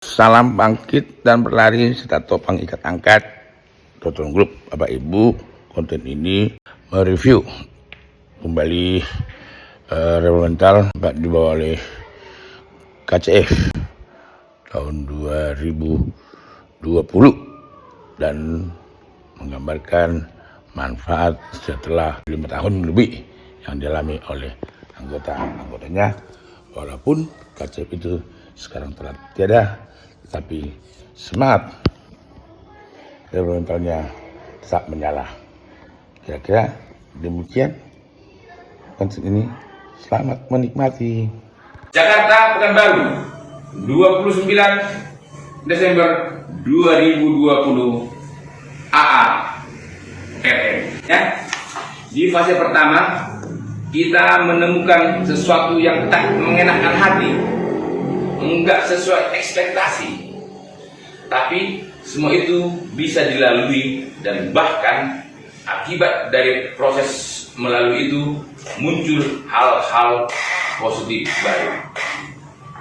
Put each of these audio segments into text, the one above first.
Salam bangkit dan berlari serta topang ikat angkat. Tonton grup Bapak Ibu, konten ini mereview kembali Revolumental dibawa oleh KCF tahun 2020 dan menggambarkan manfaat setelah 5 tahun lebih yang dialami oleh anggotanya, walaupun KCF itu sekarang telah tiada, tetapi semangat Revolumentalnya tetap menyala. Kira-kira demikian konten ini. Selamat menikmati. Jakarta Pekanbaru 29 Desember 2020 AA RM ya. Di fase pertama kita menemukan sesuatu yang tak mengenakan hati, enggak sesuai ekspektasi, tapi semua itu bisa dilalui dan bahkan akibat dari proses melalui itu muncul hal-hal positif baru.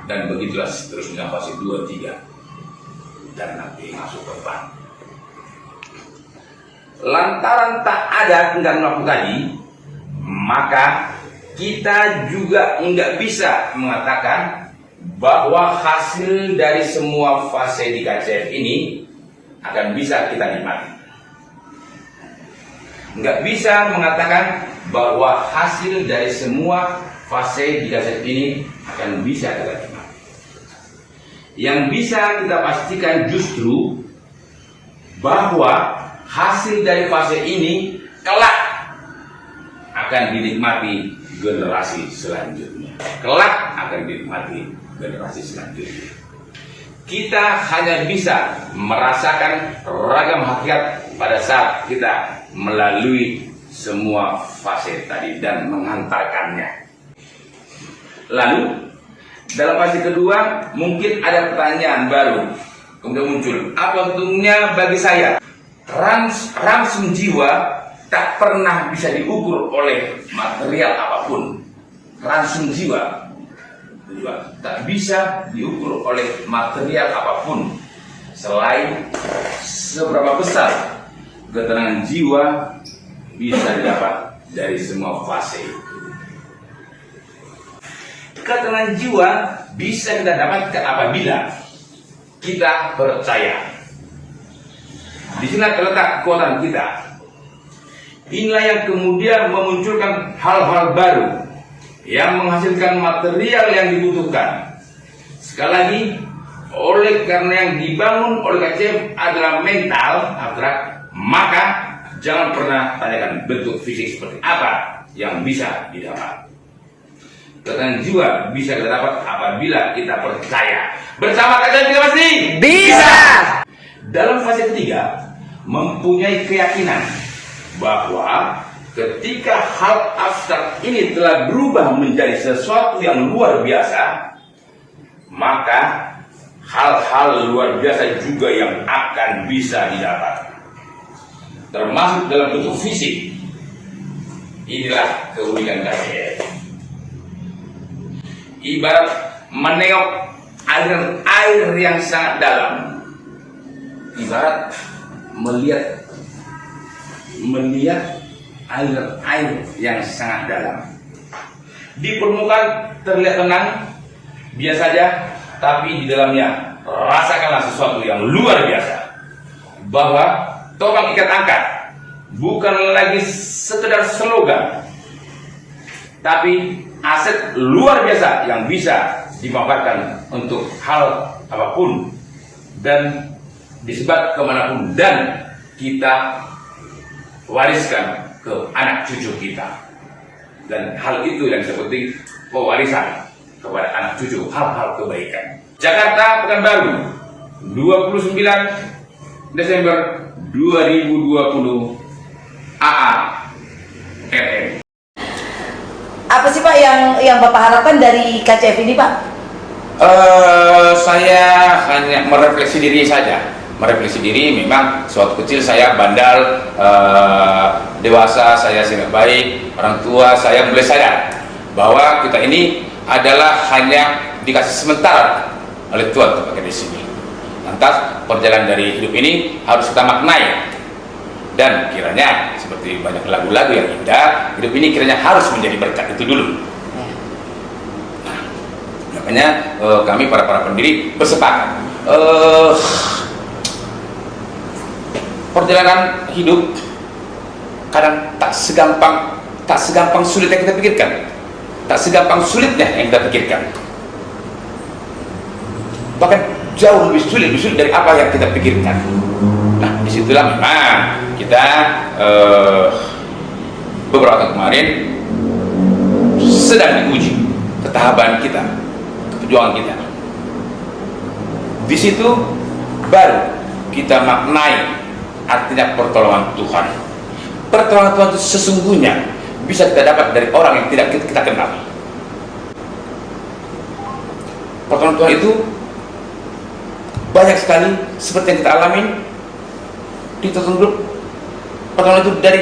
Dan begitulah seterusnya fase 2, 3 dan nanti masuk ke 4. Lantaran tak ada tingkatan waktu tadi, maka kita juga nggak bisa mengatakan bahwa hasil dari semua fase di KCF ini akan bisa kita nikmati. Nggak bisa mengatakan bahwa hasil dari semua fase di KCF ini akan bisa kita nikmati. Yang bisa kita pastikan justru bahwa hasil dari fase ini kelak akan dinikmati generasi selanjutnya. Kelak akan dinikmati generasi selanjutnya. Kita hanya bisa merasakan ragam hakikat pada saat kita melalui semua fase tadi dan mengantarkannya. Lalu dalam fase kedua mungkin ada pertanyaan baru kemudian muncul. Apa untungnya bagi saya? Rangsum jiwa tak pernah bisa diukur oleh material apapun. Rangsum jiwa juga tak bisa diukur oleh material apapun selain seberapa besar ketenangan jiwa bisa didapat dari semua fase. Ketenangan jiwa bisa kita dapatkan apabila kita percaya. Di sini terletak kekuatan kita. Inilah yang kemudian memunculkan hal-hal baru yang menghasilkan material yang dibutuhkan. Sekali lagi, oleh karena yang dibangun oleh KCF adalah mental abstrak, maka jangan pernah tanyakan bentuk fisik seperti apa yang bisa didapat. Ketenangan jiwa bisa kita dapat apabila kita percaya. Bersama KCF kita pasti bisa. Dalam fase ketiga, mempunyai keyakinan bahwa ketika hal abstrak ini telah berubah menjadi sesuatu yang luar biasa, maka hal-hal luar biasa juga yang akan bisa didapat, termasuk dalam bentuk fisik. Inilah keunikan KCF. Ibarat menengok aliran air yang sangat dalam, ibarat melihat aliran air yang sangat dalam. Di permukaan terlihat tenang, biasa saja, tapi di dalamnya rasakanlah sesuatu yang luar biasa. Bahwa topang ikat angkat bukan lagi sekedar slogan, tapi aset luar biasa yang bisa dimanfaatkan untuk hal apapun dan disebar kemanapun, dan kita wariskan ke anak cucu kita. Dan hal itu yang seperti pewarisan kepada anak cucu hal-hal kebaikan. Jakarta Pekanbaru 29 Desember 2020 AA RM. Apa sih Pak yang Bapak harapkan dari KCF ini Pak? Saya hanya merefleksi diri saja. Merefleksi diri, memang suatu kecil saya bandal, dewasa saya sangat baik, orang tua saya mulai sadar bahwa kita ini adalah hanya dikasih sementara oleh Tuhan untuk pakai di sini. Lantas perjalanan dari hidup ini harus kita maknai, dan kiranya seperti banyak lagu-lagu yang indah, hidup ini kiranya harus menjadi berkat itu dulu. Nah, makanya kami para pendiri bersepakat, perjalanan hidup kadang tak segampang sulit yang kita pikirkan, tak segampang sulitnya yang kita pikirkan, bahkan jauh lebih sulit dari apa yang kita pikirkan. Nah, disitulah memang kita beberapa tahun kemarin sedang diuji ketahanan kita, perjuangan kita. Di situ baru kita maknai artinya pertolongan Tuhan. Pertolongan Tuhan itu sesungguhnya bisa kita dapat dari orang yang tidak kita kenal. Pertolongan Tuhan itu banyak sekali, seperti yang kita alami di Totem Group. Pertolongan itu dari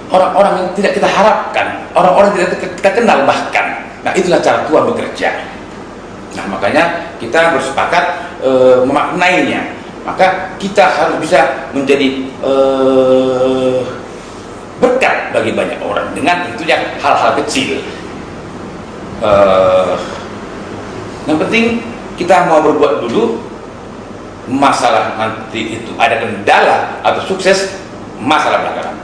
orang-orang yang tidak kita harapkan, orang-orang yang tidak kita kenal bahkan. Nah, itulah cara Tuhan bekerja. Nah, makanya kita bersepakat memaknainya. Maka kita harus bisa menjadi berkat bagi banyak orang dengan tentunya hal-hal kecil. Yang penting kita mau berbuat dulu. Masalah nanti itu ada kendala atau sukses, masalah belakangan.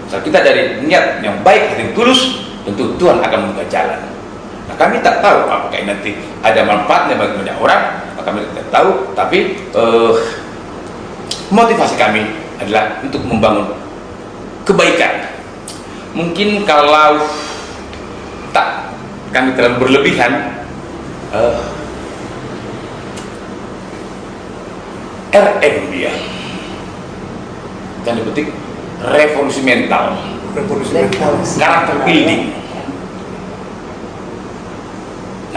Asal kita dari niat yang baik, hati yang tulus, tentu Tuhan akan membuka jalan. Nah, kami tak tahu apakah ini nanti ada manfaatnya bagi banyak orang, kami tidak tahu, tapi motivasi kami adalah untuk membangun kebaikan. Mungkin kalau tak kami terlalu berlebihan, RM dia, dan dipetik revolusi mental, karakter building.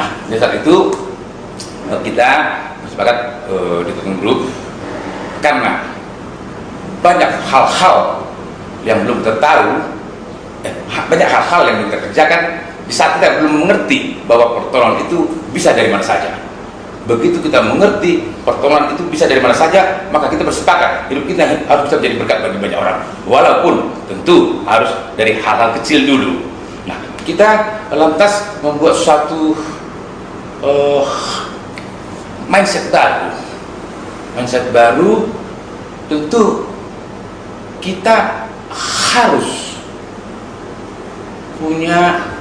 Nah, di saat itu kita bersepakat di Totem Group, karena banyak hal-hal yang belum kita tahu, banyak hal-hal yang belum kita kerjakan. Di saat kita belum mengerti bahwa pertolongan itu bisa dari mana saja. Begitu kita mengerti pertolongan itu bisa dari mana saja, maka kita bersepakat hidup kita harus bisa menjadi berkat bagi banyak orang, walaupun tentu harus dari hal-hal kecil dulu. Nah, kita lantas membuat suatu mindset baru. Tentu kita harus punya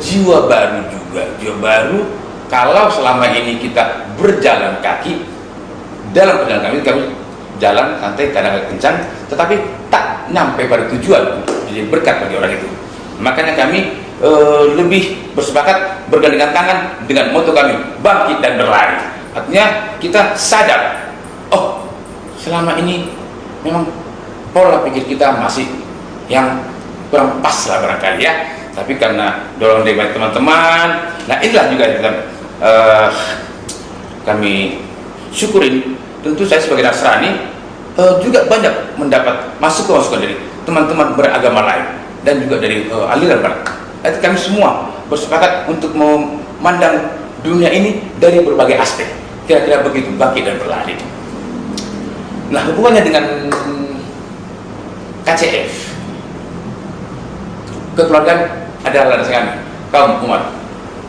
jiwa baru juga, jiwa baru. Kalau selama ini kita berjalan kaki, dalam perjalanan kami jalan santai, kadang kencang, tetapi tak nyampe pada tujuan jadi berkat bagi orang itu. Makanya kami lebih bersepakat bergandengan tangan dengan moto kami, bangkit dan berlari. Artinya kita sadar, oh selama ini memang pola pikir kita masih yang kurang pas lah barangkali ya. Tapi karena dorongan dari banyak teman-teman, nah inilah juga yang kita kami syukurin. Tentu saya sebagai Nasrani juga banyak mendapat masukan dari teman-teman beragama lain dan juga dari aliran barat. Kami semua bersepakat untuk memandang dunia ini dari berbagai aspek. Kira-kira begitu, bangkit dan berlari. Nah, hubungannya dengan KCF, kekeluargaan adalah landasan kami, kaum umat,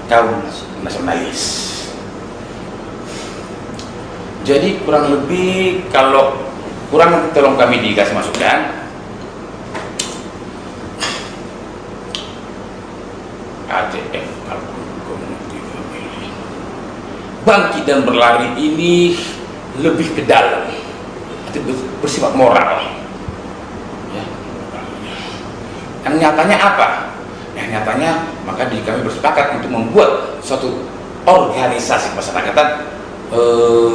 kaum nasionalis. Jadi kurang lebih, kalau kurang tolong kami dikasih masukan. KCF, bangkit dan berlari ini lebih ke dalam, bersifat moral. Ya. Yang nyatanya apa? Yang nyatanya, maka kami bersepakat untuk membuat suatu organisasi kemasyarakatan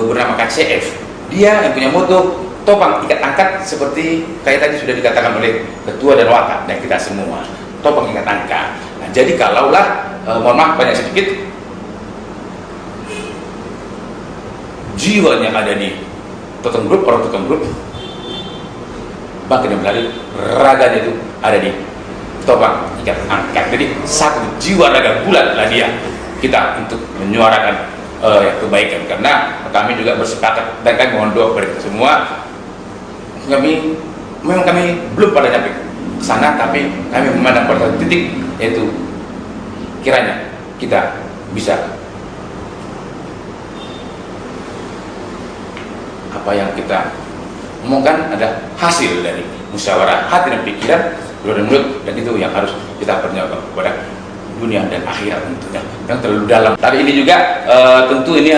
bernama KCF. Dia yang punya moto topang ikat angkat, seperti kayak tadi sudah dikatakan oleh ketua dan wakil dan kita semua, topang ikat angkat. Nah, jadi kalaulah mohon maaf banyak sedikit, jiwa yang ada di Totem Group, orang Totem Group, bangkit dan berlari, raganya itu ada di topang ikat angkat. Jadi satu jiwa raga bulat lah dia kita untuk menyuarakan kebaikan, karena kami juga bersepakat dan kami mohon doa kepada kita semua. Kami belum pada nyampe ke sana, tapi kami memandang pada satu titik, yaitu kiranya kita bisa apa yang kita omongkan ada hasil dari musyawarah hati dan pikiran, mulut dan mulut, dan itu yang harus kita pernyatakan kepada dunia dan akhirat tentunya, yang terlalu dalam. Tapi ini juga tentu ini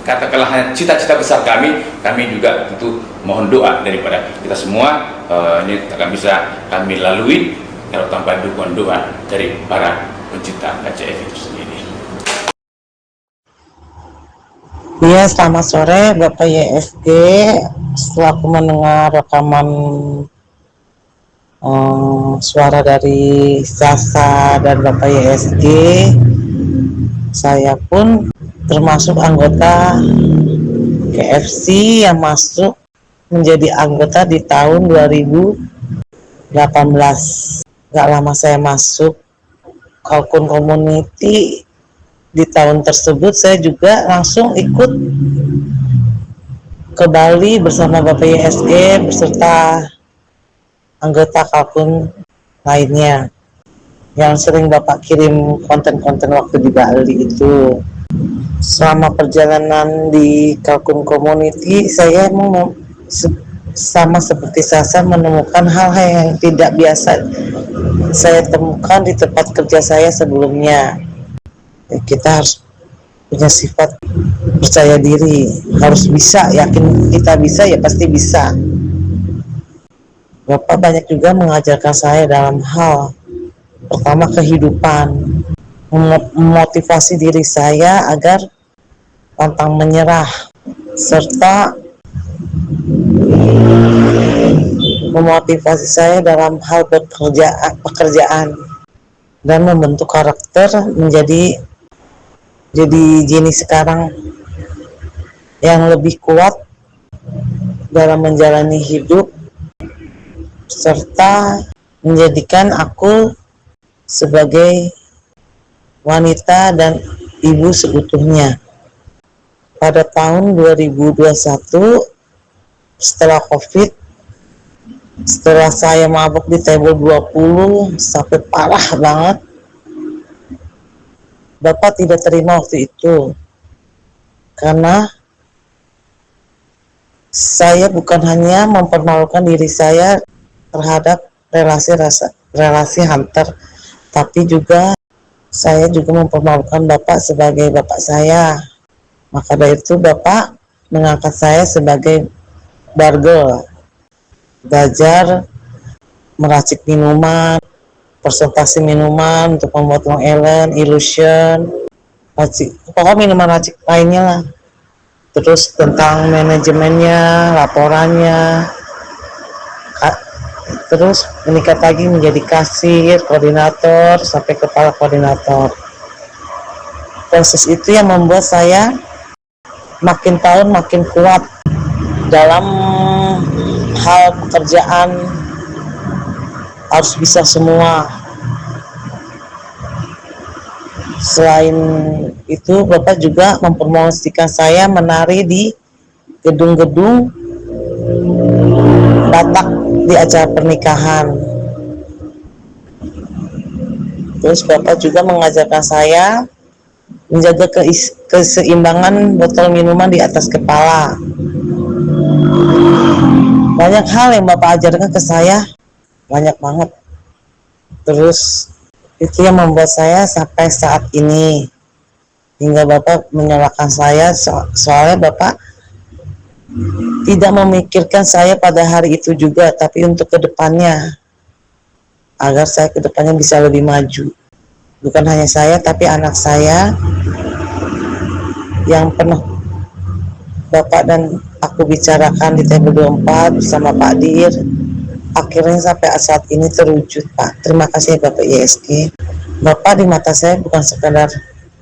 katakanlah cita-cita besar kami juga tentu mohon doa daripada kita semua. Ini akan bisa kami lalui kalau tanpa dukungan doa dari para pencipta KCF itu sendiri. Ya, selamat sore Bapak YSG. Setelah aku mendengar rekaman suara dari Sasa dan Bapak YSG, saya pun termasuk anggota KFC yang masuk menjadi anggota di tahun 2018. Gak lama saya masuk Kalkun Community, di tahun tersebut saya juga langsung ikut ke Bali bersama Bapak YSG beserta anggota Kalkun lainnya yang sering Bapak kirim konten-konten waktu di Bali itu. Selama perjalanan di Kalkun Community, saya sama seperti Sasa menemukan hal-hal yang tidak biasa saya temukan di tempat kerja saya sebelumnya. Kita harus punya sifat percaya diri, harus bisa, yakin kita bisa, ya pasti bisa. Bapak banyak juga mengajarkan saya dalam hal pertama kehidupan, memotivasi diri saya agar pantang menyerah, serta memotivasi saya dalam hal pekerjaan dan membentuk karakter menjadi Jenny sekarang yang lebih kuat dalam menjalani hidup, serta menjadikan aku sebagai wanita dan ibu seutuhnya. Pada tahun 2021, setelah COVID, setelah saya mabuk di table 20 sampai parah banget, Bapak tidak terima waktu itu, karena saya bukan hanya mempermalukan diri saya terhadap relasi hunter, tapi juga saya juga mempermalukan Bapak sebagai Bapak saya. Maka dari itu Bapak mengangkat saya sebagai bargel, belajar meracik minuman, presentasi minuman untuk membuat Long Island, Illusion, pokoknya minuman racik lainnya lah. Terus tentang manajemennya, laporannya, terus meningkat lagi menjadi kasir, koordinator, sampai kepala koordinator. Proses itu yang membuat saya makin tahun makin kuat dalam hal pekerjaan, harus bisa semua. Selain itu, Bapak juga mempromosikan saya menari di gedung-gedung Batak di acara pernikahan. Terus Bapak juga mengajarkan saya menjaga keseimbangan botol minuman di atas kepala. Banyak hal yang Bapak ajarkan ke saya, banyak banget. Terus itu yang membuat saya sampai saat ini, hingga Bapak menyalahkan saya, soalnya Bapak tidak memikirkan saya pada hari itu juga, tapi untuk kedepannya, agar saya kedepannya bisa lebih maju. Bukan hanya saya, tapi anak saya yang pernah Bapak dan aku bicarakan di table 24 bersama Pak Dir, akhirnya sampai saat ini terwujud, Pak. Terima kasih Bapak YSG. Bapak di mata saya bukan sekadar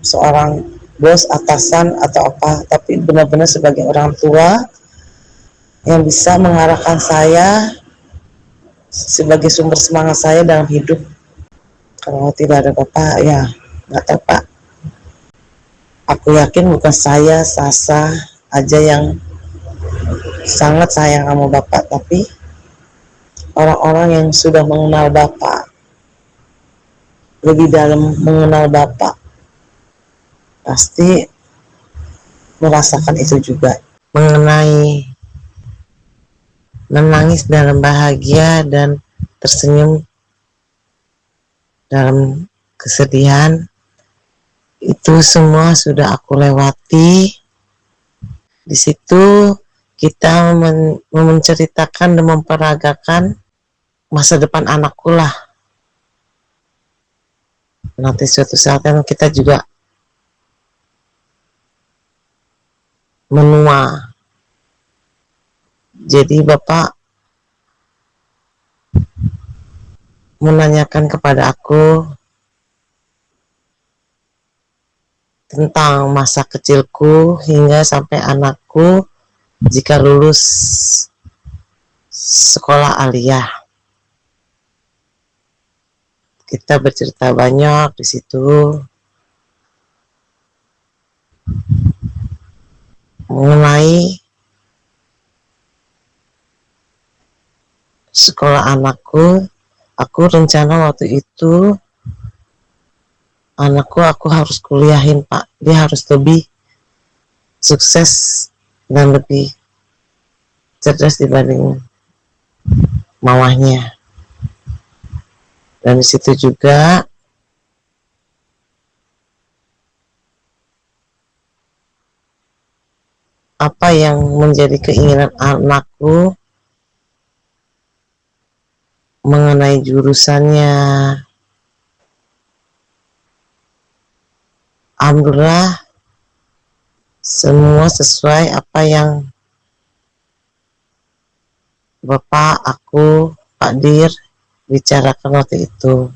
seorang bos, atasan atau apa, tapi benar-benar sebagai orang tua yang bisa mengarahkan saya sebagai sumber semangat saya dalam hidup. Kalau tidak ada Bapak, ya nggak tahu Pak Aku yakin bukan saya, Sasa aja yang sangat sayang sama Bapak, tapi orang-orang yang sudah mengenal Bapak, lebih dalam mengenal Bapak, pasti merasakan itu juga. Mengenai menangis dalam bahagia dan tersenyum dalam kesedihan, itu semua sudah aku lewati. Di situ kita menceritakan dan memperagakan masa depan anakku lah. Nanti suatu saat kan kita juga menua. Jadi Bapak menanyakan kepada aku tentang masa kecilku hingga sampai anakku jika lulus sekolah aliyah. Kita bercerita banyak di situ mengenai sekolah anakku. Aku rencana waktu itu anakku aku harus kuliahin, Pak. Dia harus lebih sukses dan lebih cerdas dibanding mamahnya. Dan di situ juga apa yang menjadi keinginan anakku mengenai jurusannya. Alhamdulillah semua sesuai apa yang Bapak, aku, Pak Dir bicarakan waktu itu.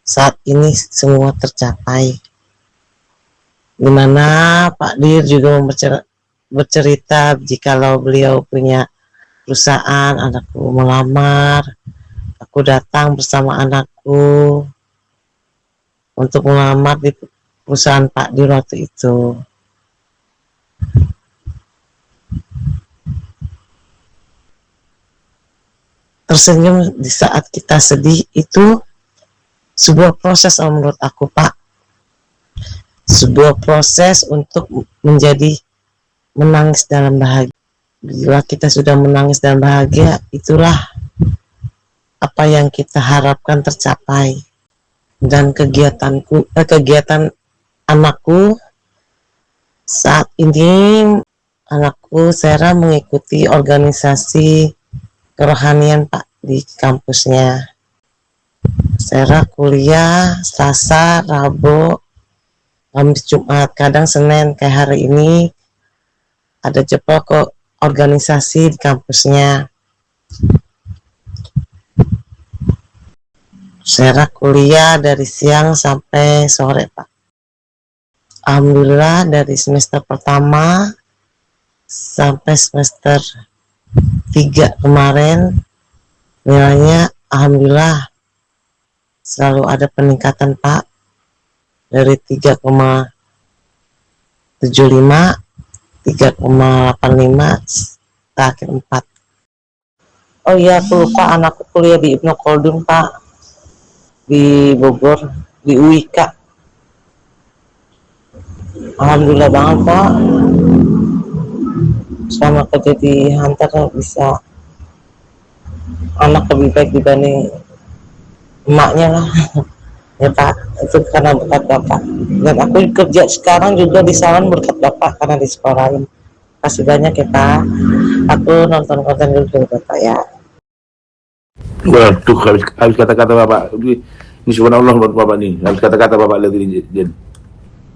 Saat ini semua tercapai. Dimana Pak Dir juga bercerita jikalau beliau punya perusahaan, anakku melamar, aku datang bersama anakku untuk melamar di perusahaan Pak Dir waktu itu. Tersenyum di saat kita sedih itu sebuah proses menurut aku, Pak. Sebuah proses untuk menjadi menangis dalam bahagia. Bila kita sudah menangis dalam bahagia, itulah apa yang kita harapkan tercapai. Dan kegiatan anakku saat ini, anakku Sarah mengikuti organisasi kerohanian, Pak, di kampusnya. Sarah kuliah Selasa, Rabu, Kamis, Jumat, kadang Senin. Kayak hari ini ada jadwal ke organisasi di kampusnya. Sarah kuliah dari siang sampai sore, Pak. Alhamdulillah dari semester pertama sampai semester 3 kemarin nilainya alhamdulillah selalu ada peningkatan, Pak, dari 3,75 3,85 terakhir 4. Oh iya, aku lupa, anakku kuliah di Ibnu Khaldun, Pak, di Bogor, di UIK. Alhamdulillah banget, Pak, selama kerja di Hunter bisa anak lebih baik dibanding emaknya lah. Ya Pak, itu karena berkat Bapak. Dan aku kerja sekarang juga di salon berkat Bapak karena di sekolahin. Kasih banyak ya Pak. Aku nonton konten dulu dari Bapak ya. Waduh, habis kata-kata Bapak. Ini subhanallah buat Bapak nih. Habis kata-kata Bapak lihat ini, Jen.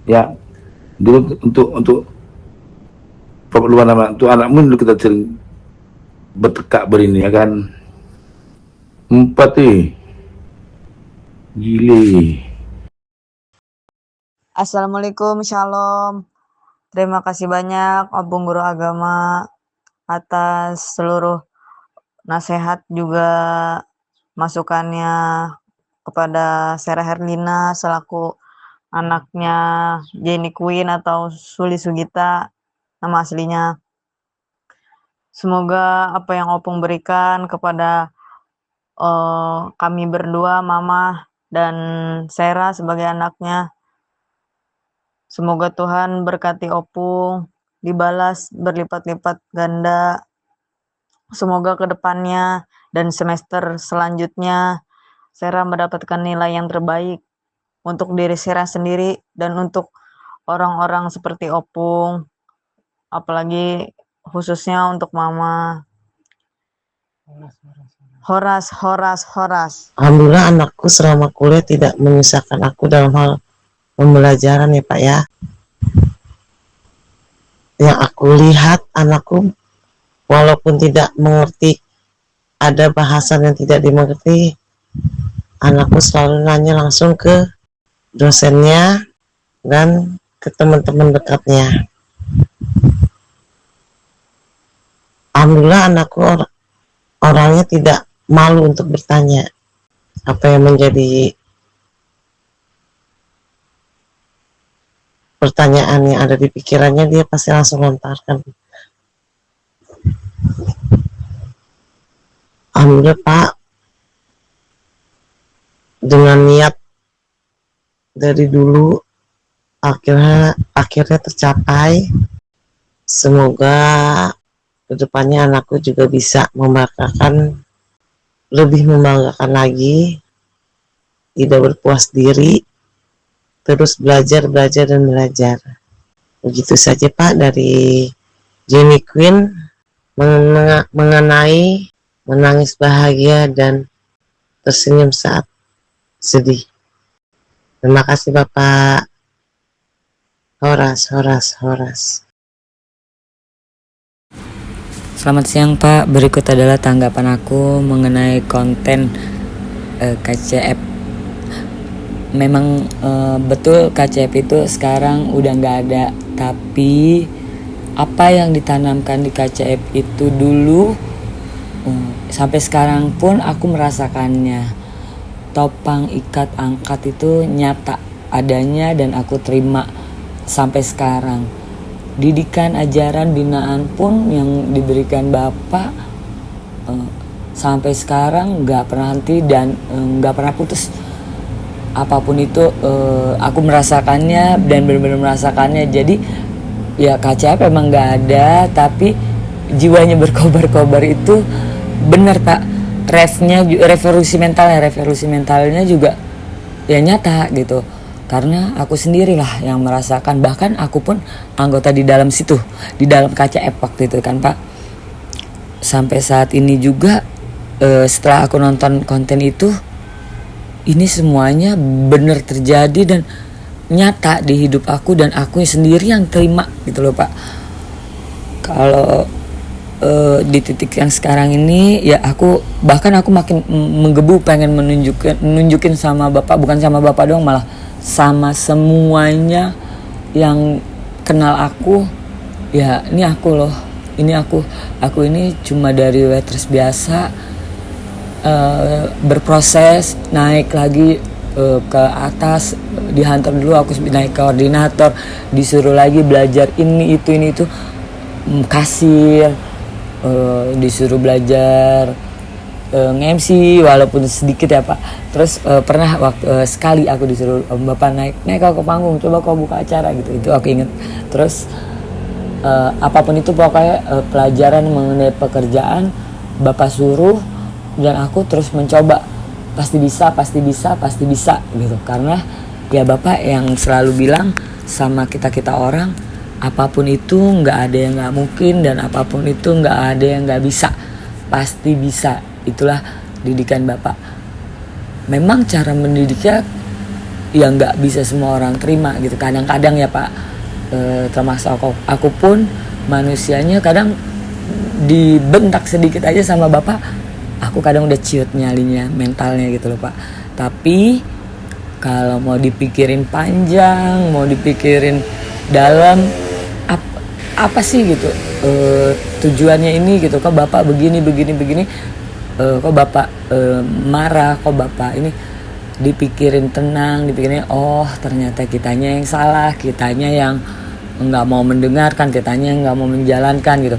Ya, dulu untuk Bapak luar nama, untuk anakmu dulu kita sering bertekak berini ya kan. 4 gile. Assalamualaikum, Shalom. Terima kasih banyak Abung Guru Agama atas seluruh nasihat juga masukannya kepada Sarah Herlina selaku anaknya Jenny Queen atau Suli Sugita nama aslinya. Semoga apa yang Opung berikan kepada kami berdua, Mama dan Sera sebagai anaknya, semoga Tuhan berkati Opung, dibalas berlipat-lipat ganda. Semoga ke depannya dan semester selanjutnya Sera mendapatkan nilai yang terbaik untuk diri Sera sendiri dan untuk orang-orang seperti Opung, apalagi khususnya untuk Mama. Horas. Alhamdulillah anakku selama kuliah tidak menyusahkan aku dalam hal pembelajaran ya Pak ya. Yang aku lihat anakku walaupun tidak mengerti, ada bahasan yang tidak dimengerti, anakku selalu nanya langsung ke dosennya dan ke teman-teman dekatnya. Alhamdulillah anakku orangnya tidak malu untuk bertanya apa yang menjadi pertanyaan yang ada di pikirannya, dia pasti langsung lontarkan. Alhamdulillah Pak, dengan niat dari dulu akhirnya tercapai. Semoga kedepannya anakku juga bisa lebih membanggakan lagi, tidak berpuas diri, terus belajar. Begitu saja Pak dari Jenny Queen mengenai menangis bahagia dan tersenyum saat sedih. Terima kasih Bapak. Horas. Selamat siang Pak, berikut adalah tanggapan aku mengenai konten KCF. Memang betul KCF itu sekarang udah nggak ada, tapi apa yang ditanamkan di KCF itu dulu sampai sekarang pun aku merasakannya. Topang ikat angkat itu nyata adanya dan aku terima sampai sekarang. Didikan, ajaran, binaan pun yang diberikan Bapak sampai sekarang nggak pernah henti dan nggak pernah putus. Apapun itu aku merasakannya dan benar-benar merasakannya. Jadi ya KCF emang nggak ada, tapi jiwanya berkobar-kobar itu benar Pak. Revolusi mentalnya juga ya nyata gitu. Karena aku sendirilah yang merasakan, bahkan aku pun anggota di dalam situ, di dalam KCF waktu itu kan Pak. Sampai saat ini juga setelah aku nonton konten itu, ini semuanya benar terjadi dan nyata di hidup aku dan aku sendiri yang terima gitu loh Pak. Kalau di titik yang sekarang ini ya aku makin menggebu pengen menunjukin sama Bapak, bukan sama Bapak doang, malah sama semuanya yang kenal aku. Ya ini aku loh, ini aku ini cuma dari waitress biasa, berproses naik lagi ke atas, dihantar dulu aku naik koordinator, disuruh lagi belajar ini itu kasir, disuruh belajar nge-MC walaupun sedikit ya Pak. Terus pernah waktu sekali aku disuruh Bapak naik kau ke panggung, coba kau buka acara gitu, itu aku inget. Terus apapun itu pokoknya pelajaran mengenai pekerjaan Bapak suruh dan aku terus mencoba, pasti bisa gitu. Karena ya Bapak yang selalu bilang sama kita orang, apapun itu nggak ada yang nggak mungkin dan apapun itu nggak ada yang nggak bisa, pasti bisa. Itulah didikan Bapak. Memang cara mendidiknya ya nggak bisa semua orang terima gitu. Kadang-kadang ya Pak, termasuk aku pun manusianya kadang dibentak sedikit aja sama Bapak, aku kadang udah ciut nyalinya, mentalnya gitu loh Pak. Tapi kalau mau dipikirin panjang, mau dipikirin dalam, apa sih gitu tujuannya ini gitu, kok Bapak begini, kok Bapak marah, kok Bapak ini, dipikirin tenang, dipikirin oh ternyata kitanya yang salah, kitanya yang nggak mau mendengarkan, kitanya yang nggak mau menjalankan gitu.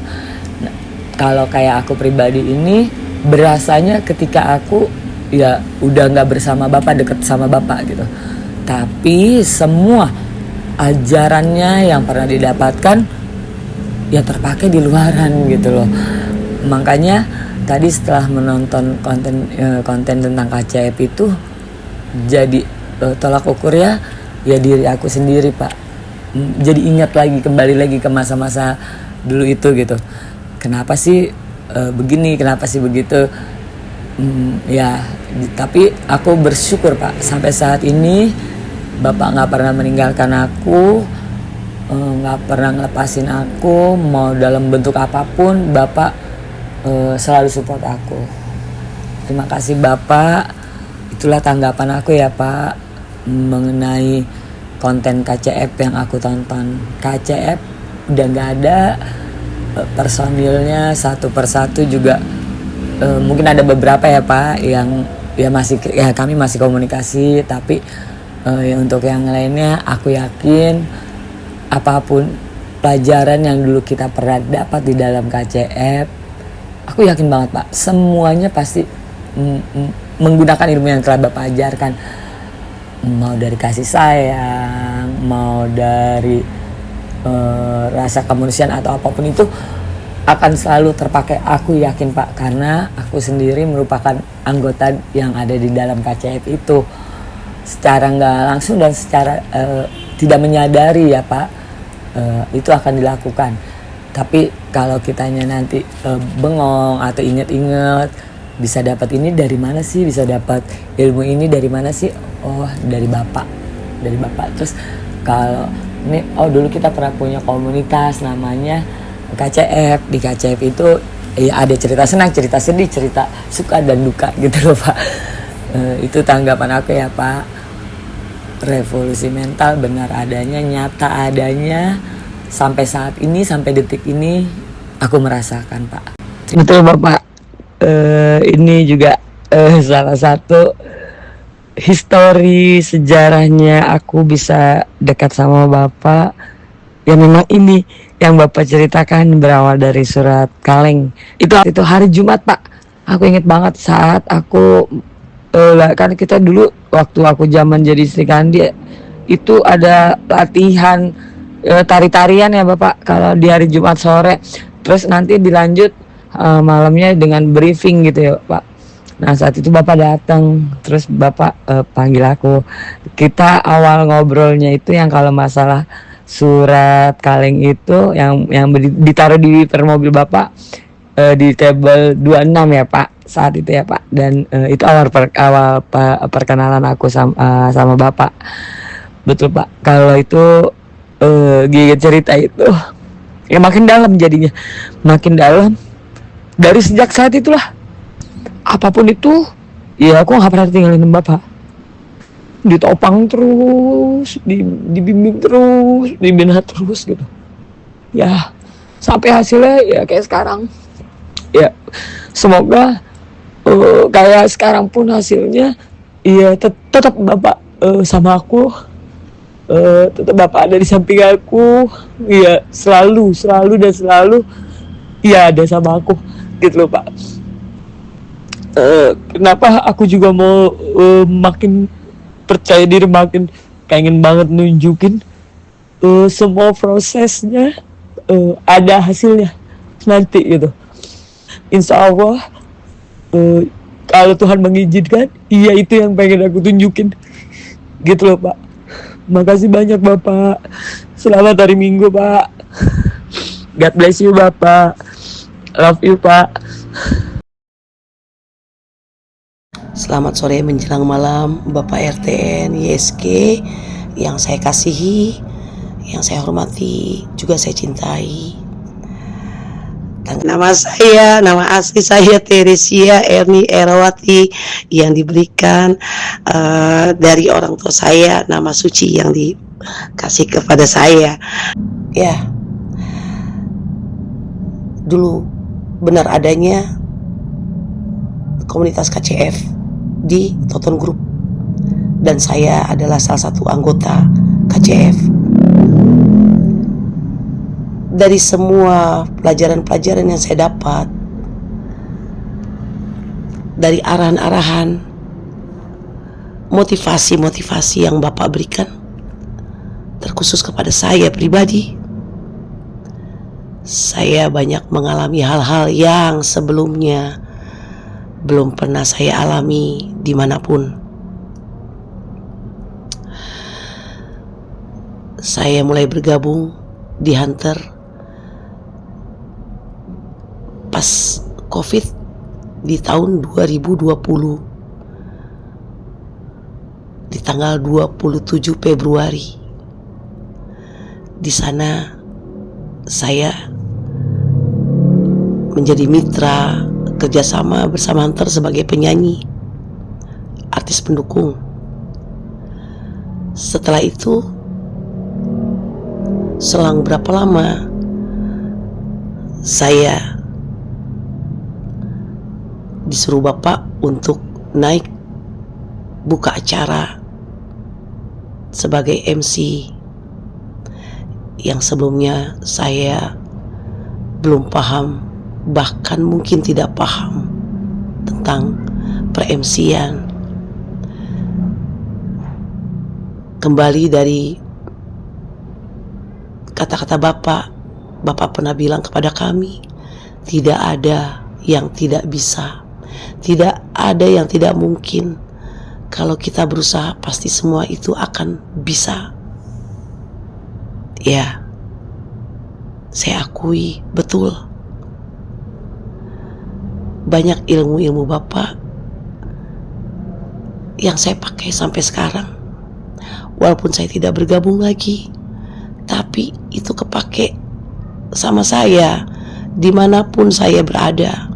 Nah, kalau kayak aku pribadi ini berasanya ketika aku ya udah nggak bersama bapak, deket sama bapak gitu, tapi semua ajarannya yang pernah didapatkan ya terpakai di luaran gitu loh. Makanya tadi setelah menonton konten tentang KCF itu jadi tolak ukurnya ya diri aku sendiri Pak. Jadi ingat lagi, kembali lagi ke masa-masa dulu itu gitu. Kenapa sih begini, kenapa sih begitu? Ya tapi aku bersyukur Pak, sampai saat ini Bapak nggak pernah meninggalkan aku, nggak pernah ngelepasin aku, mau dalam bentuk apapun Bapak selalu support aku. Terima kasih Bapak. Itulah tanggapan aku ya Pak mengenai konten KCF yang aku tonton. KCF udah nggak ada, personilnya satu persatu juga mungkin ada beberapa ya Pak yang ya masih ya kami masih komunikasi, tapi untuk yang lainnya aku yakin apapun pelajaran yang dulu kita pernah dapat di dalam KCF, aku yakin banget Pak semuanya pasti menggunakan ilmu yang telah Bapak ajarkan, mau dari kasih sayang, mau dari rasa kemanusiaan atau apapun itu akan selalu terpakai, aku yakin Pak, karena aku sendiri merupakan anggota yang ada di dalam KCF itu. Secara nggak langsung dan secara tidak menyadari ya Pak, itu akan dilakukan. Tapi kalau kitanya nanti bengong atau inget-inget, bisa dapat ini dari mana sih, bisa dapat ilmu ini dari mana sih, oh dari Bapak. Terus kalau ini, oh dulu kita pernah punya komunitas namanya KCF. Di KCF itu ya ada cerita senang, cerita sedih, cerita suka dan duka gitu loh Pak. Itu tanggapan aku ya Pak. Revolusi mental benar adanya, nyata adanya, sampai saat ini, sampai detik ini aku merasakan Pak. Betul Bapak. Ini juga salah satu histori sejarahnya aku bisa dekat sama Bapak. Ya memang ini yang Bapak ceritakan berawal dari surat kaleng. Itu hari Jumat Pak. Aku inget banget saat aku kan kita dulu waktu aku zaman jadi istri Kandi itu ada latihan tari-tarian ya Bapak kalau di hari Jumat sore, terus nanti dilanjut malamnya dengan briefing gitu ya Pak. Nah saat itu Bapak datang, terus Bapak panggil aku. Kita awal ngobrolnya itu yang kalau masalah surat kaleng itu yang ditaruh di mobil Bapak di table 26 ya Pak saat itu ya Pak. Dan itu awal perkenalan aku sama Bapak. Betul Pak. Kalau itu gigit cerita itu ya makin dalam jadinya, makin dalam. Dari sejak saat itulah apapun itu ya aku nggak pernah tinggalin Bapak. Ditopang terus, dibimbing terus, dibina terus gitu. Ya sampai hasilnya ya kayak sekarang. Ya semoga kayak sekarang pun hasilnya ya tetap Bapak sama aku, tetap Bapak ada di samping aku, ya selalu ya ada sama aku gitu loh Pak. Kenapa aku juga mau makin percaya diri, makin pengen banget nunjukin semua prosesnya ada hasilnya nanti gitu. Insya Allah kalau Tuhan mengizinkan, iya itu yang pengen aku tunjukin gitu loh Pak. Makasih banyak Bapak. Selamat hari Minggu Pak. God bless you Bapak. Love you Pak. Selamat sore menjelang malam Bapak RTN YSG yang saya kasihi, yang saya hormati, juga saya cintai. Nama asli saya Teresia Erni Erawati, yang diberikan dari orang tua saya, nama suci yang dikasih kepada saya. Ya, dulu benar adanya komunitas KCF di Toton Group. dan saya adalah salah satu anggota KCF. Dari semua pelajaran-pelajaran yang saya dapat, dari arahan-arahan, motivasi-motivasi yang Bapak berikan, terkhusus kepada saya pribadi, saya banyak mengalami hal-hal yang sebelumnya belum pernah saya alami dimanapun. Saya mulai bergabung di Hunter pas COVID di tahun 2020, di tanggal 27 Februari. Di sana saya menjadi mitra kerjasama bersama Hunter sebagai penyanyi, artis pendukung. Setelah itu, selang berapa lama, saya disuruh Bapak untuk naik buka acara sebagai MC yang sebelumnya saya belum paham, bahkan mungkin tidak paham tentang per-MC-an. Kembali dari kata-kata Bapak pernah bilang kepada kami, tidak ada yang tidak bisa. Tidak ada yang tidak mungkin. Kalau kita berusaha, pasti semua itu akan bisa. Ya, saya akui betul. Banyak ilmu-ilmu Bapak yang saya pakai sampai sekarang. Walaupun saya tidak bergabung lagi, tapi itu kepake sama saya dimanapun saya berada.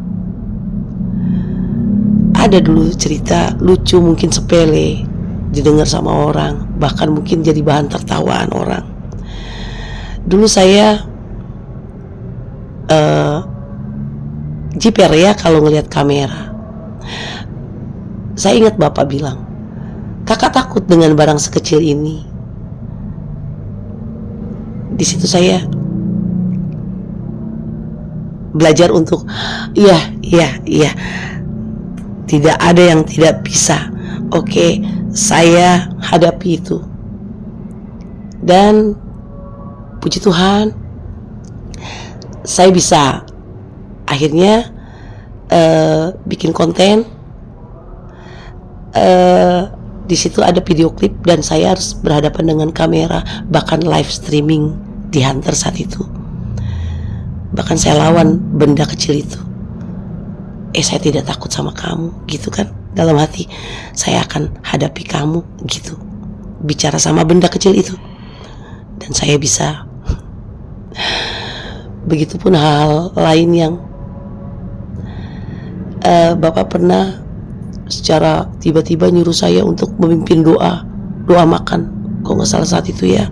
Ada dulu cerita lucu, mungkin sepele, didengar sama orang, bahkan mungkin jadi bahan tertawaan orang. Dulu saya jiper ya kalau ngelihat kamera. Saya ingat Bapak bilang, kakak takut dengan barang sekecil ini. Di situ saya belajar untuk iya. Tidak ada yang tidak bisa. Oke, saya hadapi itu. Dan puji Tuhan, saya bisa akhirnya bikin konten. Di situ ada video klip dan saya harus berhadapan dengan kamera, bahkan live streaming di Hunter saat itu. Bahkan saya lawan benda kecil itu. Saya tidak takut sama kamu, gitu kan. Dalam hati, saya akan hadapi kamu, gitu. Bicara sama benda kecil itu. Dan saya bisa. Begitupun hal lain yang Bapak pernah secara tiba-tiba nyuruh saya untuk memimpin doa makan. Kok nggak salah saat itu ya.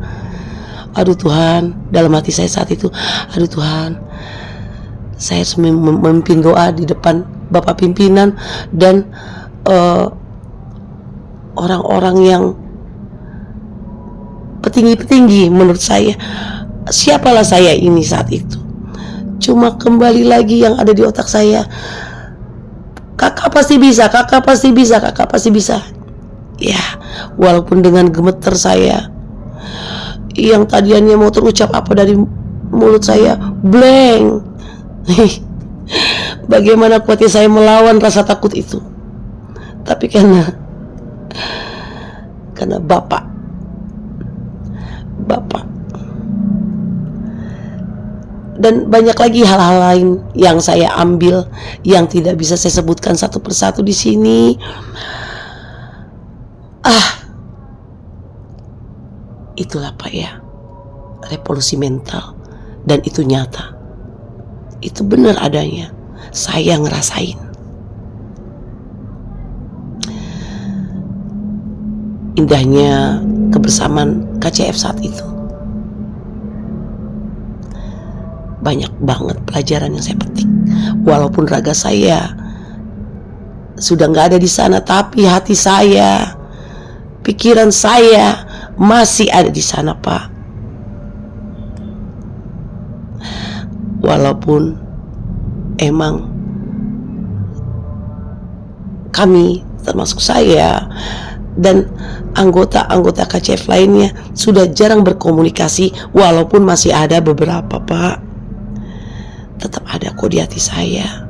Aduh Tuhan, dalam hati saya saat itu, aduh Tuhan, saya harus memimpin doa di depan Bapak pimpinan dan orang-orang yang petinggi-petinggi menurut saya. Siapalah saya ini saat itu? Cuma kembali lagi yang ada di otak saya, kakak pasti bisa, kakak pasti bisa, kakak pasti bisa. Ya, walaupun dengan gemeter saya, yang tadiannya mau terucap apa dari mulut saya, blank. Bagaimana kuatnya saya melawan rasa takut itu. Tapi karena Bapak dan banyak lagi hal-hal lain yang saya ambil yang tidak bisa saya sebutkan satu persatu di sini. Itulah Pak ya, revolusi mental, dan itu nyata. Itu benar adanya. Saya ngerasain. Indahnya kebersamaan KCF saat itu. Banyak banget pelajaran yang saya petik. Walaupun raga saya sudah nggak ada di sana, tapi hati saya, pikiran saya masih ada di sana, Pak. Walaupun emang kami, termasuk saya dan anggota-anggota KCF lainnya, sudah jarang berkomunikasi, walaupun masih ada beberapa, Pak. Tetap ada kok di hati saya.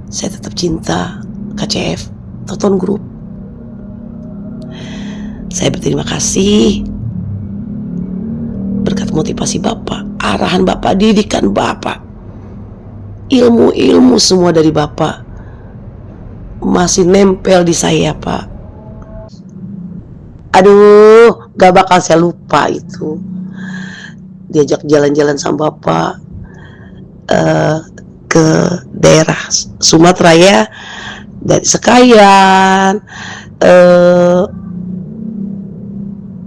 Saya tetap cinta KCF Toton Group. Saya berterima kasih berkat motivasi Bapak, arahan Bapak, didikan Bapak, ilmu-ilmu semua dari Bapak masih nempel di saya, Pak. Aduh, gak bakal saya lupa itu. Diajak jalan-jalan sama Bapak ke daerah Sumatera ya, dari Sekayan,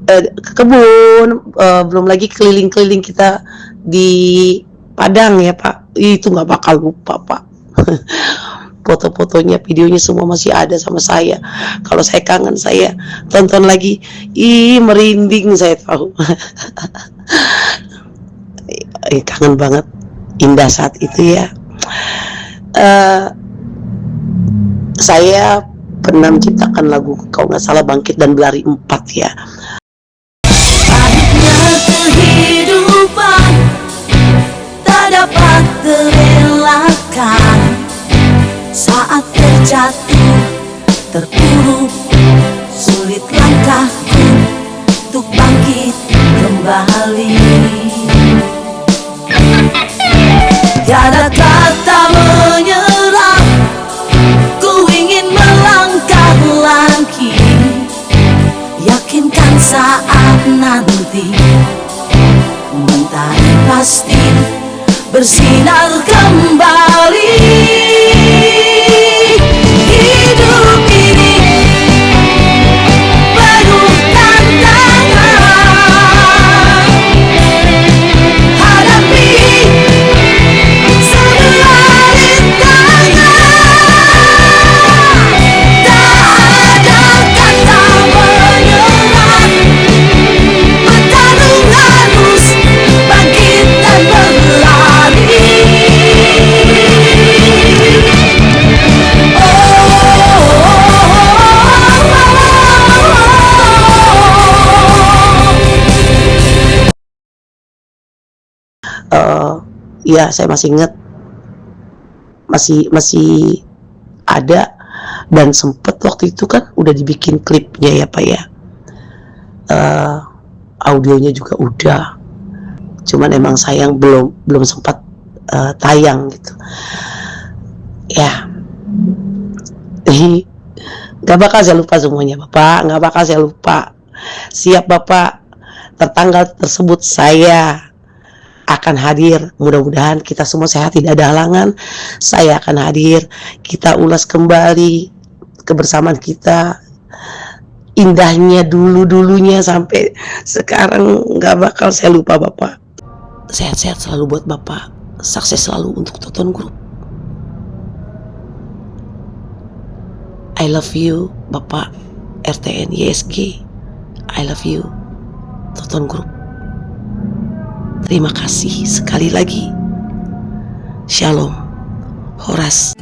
ke kebun, belum lagi keliling-keliling kita di Padang ya, Pak. Itu gak bakal lupa, Pak. Foto-fotonya, videonya semua masih ada sama saya. Kalau saya kangen, saya tonton lagi. Merinding saya tahu. Kangen banget, indah saat itu ya. Saya pernah menciptakan lagu, kalau nggak salah, Bangkit dan Berlari 4 ya. Pahitnya kehidupan tak dapat terelakkan. Saat terjatuh, terpuruk, sulit langkahku untuk bangkit kembali. Tiada kata menyerah, ku ingin melangkah lagi. Yakinkan saat nanti mentari pasti bersinar kembali. Hidup ini penuh tantangan, hadapi semua rintangan. Tak ada kata menyerah, bertarung harus bangkit dan berlari. Ya, saya masih ingat, masih ada, dan sempet waktu itu kan udah dibikin klipnya ya, Pak ya. Audionya juga udah, cuman emang sayang belum sempat tayang gitu ya. Gak bakal saya lupa semuanya, Bapak. Gak bakal saya lupa. Siap, Bapak. Tertanggal tersebut saya akan hadir. Mudah-mudahan kita semua sehat, tidak ada halangan. Saya akan hadir. Kita ulas kembali kebersamaan kita, indahnya dulunya sampai sekarang. Gak bakal saya lupa, Bapak. Sehat-sehat selalu buat Bapak. Sukses selalu untuk Toton Group. I love you, Bapak RTN YSG. I love you, Toton Group. Terima kasih sekali lagi. Shalom, Horas.